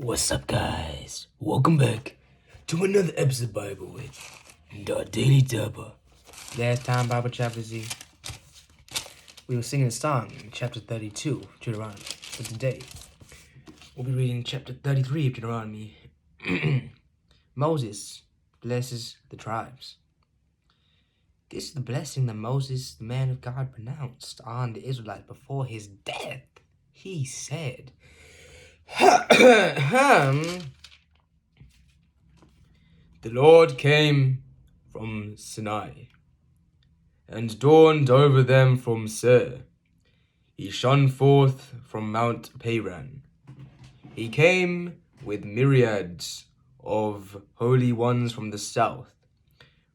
What's up, guys? Welcome back to another episode of Bible with our Daily Dubber. Last time, Bible chapter Z, we were singing a song in chapter 32 of Deuteronomy. So today, we'll be reading chapter 33 of Deuteronomy. Moses blesses the tribes. This is the blessing that Moses, the man of God, pronounced on the Israelites before his death. He said, The Lord came from Sinai and dawned over them from Seir. He shone forth from Mount Paran. He came with myriads of holy ones from the south,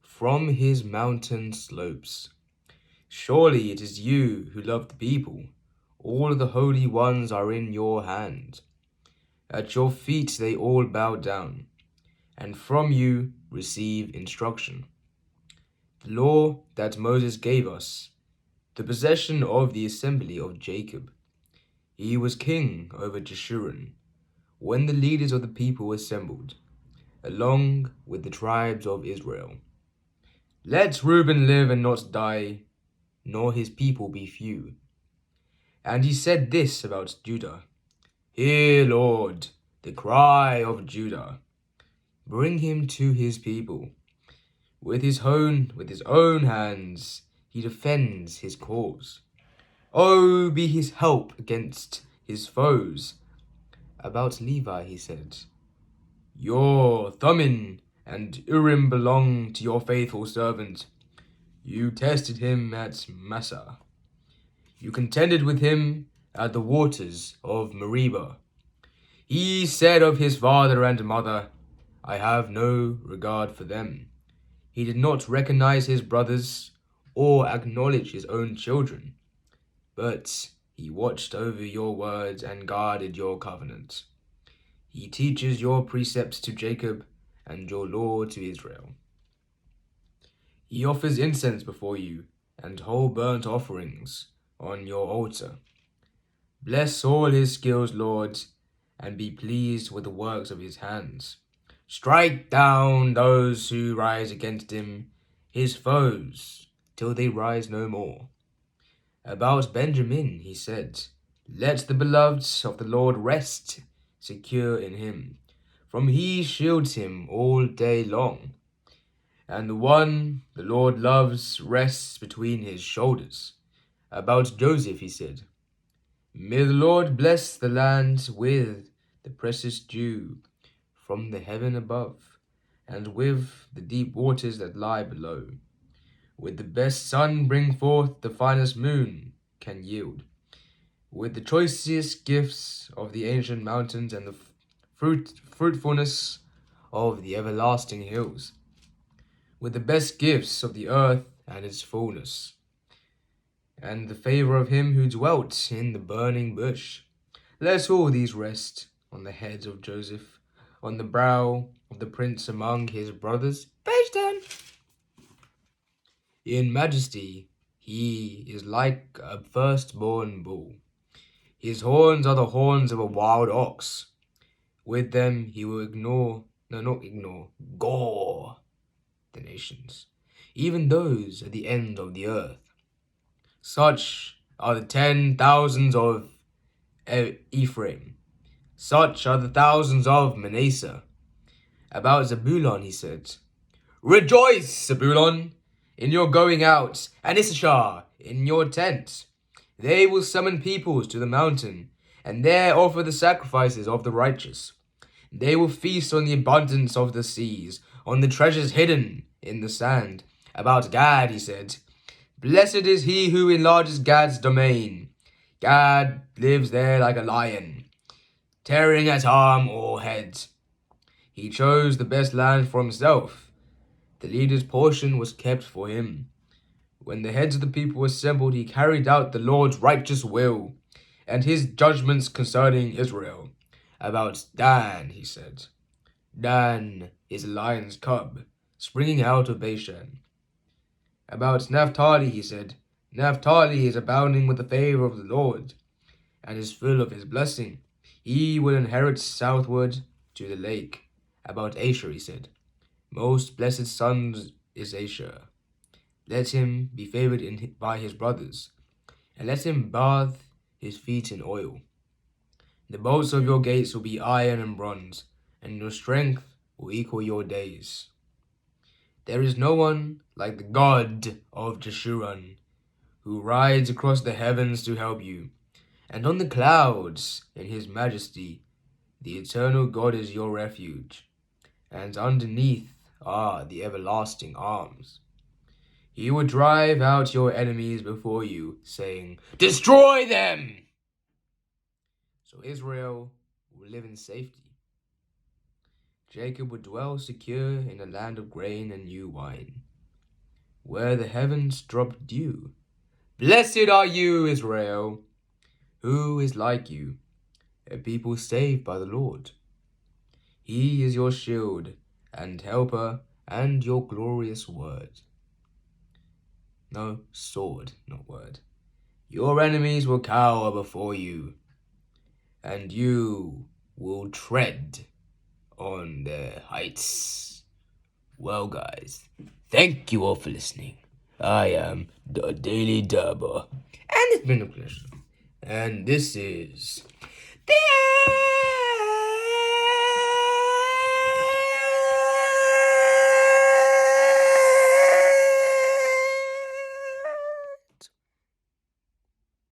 from his mountain slopes. Surely it is you who love the people. All the holy ones are in your hand. At your feet they all bow down, and from you receive instruction. The law that Moses gave us, the possession of the assembly of Jacob. He was king over Jeshurun, when the leaders of the people assembled, along with the tribes of Israel. Let Reuben live and not die, nor his people be few. And he said this about Judah, Hear, Lord, the cry of Judah. Bring him to his people. With his own hands, he defends his cause. Oh, be his help against his foes. About Levi he said, Your Thummim and Urim belong to your faithful servant. You tested him at Massah. You contended with him at the waters of Meribah. He said of his father and mother, I have no regard for them. He did not recognize his brothers or acknowledge his own children, but he watched over your words and guarded your covenant. He teaches your precepts to Jacob and your law to Israel. He offers incense before you and whole burnt offerings on your altar. Bless all his skills, Lord, and be pleased with the works of his hands. Strike down those who rise against him, his foes, till they rise no more. About Benjamin he said, Let the beloved of the Lord rest secure in him, for he shields him all day long. And the one the Lord loves rests between his shoulders. About Joseph he said, May the Lord bless the land with the precious dew from the heaven above, and with the deep waters that lie below. With the best sun bring forth the finest moon can yield. With the choicest gifts of the ancient mountains and the fruitfulness of the everlasting hills. With the best gifts of the earth and its fullness, and the favor of him who dwelt in the burning bush. Let all these rest on the heads of Joseph, on the brow of the prince among his brothers. Page 10. In majesty he is like a firstborn bull. His horns are the horns of a wild ox. With them he will gore the nations, even those at the end of the earth. Such are the 10,000s of Ephraim. Such are the thousands of Manasseh. About Zebulun he said, Rejoice, Zebulun, in your going out, and Issachar in your tent. They will summon peoples to the mountain, and there offer the sacrifices of the righteous. They will feast on the abundance of the seas, on the treasures hidden in the sand. About Gad he said, Blessed is he who enlarges Gad's domain. Gad lives there like a lion, tearing at arm or head. He chose the best land for himself. The leader's portion was kept for him. When the heads of the people assembled, he carried out the Lord's righteous will and his judgments concerning Israel. About Dan, he said, Dan is a lion's cub, springing out of Bashan. About Naphtali, he said, Naphtali is abounding with the favor of the Lord, and is full of his blessing. He will inherit southward to the lake. About Asher he said, Most blessed son is Asher. Let him be favored by his brothers, and let him bathe his feet in oil. The bolts of your gates will be iron and bronze, and your strength will equal your days. There is no one like the God of Jeshurun, who rides across the heavens to help you, and on the clouds in his majesty. The eternal God is your refuge, and underneath are the everlasting arms. He will drive out your enemies before you, saying, Destroy them! So Israel will live in safety. Jacob would dwell secure in a land of grain and new wine, where the heavens drop dew. Blessed are you, Israel! Who is like you, a people saved by the Lord? He is your shield and helper and your glorious word. No, sword, not word. Your enemies will cower before you, and you will tread on their heights. Well, guys, thank you all for listening. I am the Daily Durber, and it's been a pleasure. And this is the end.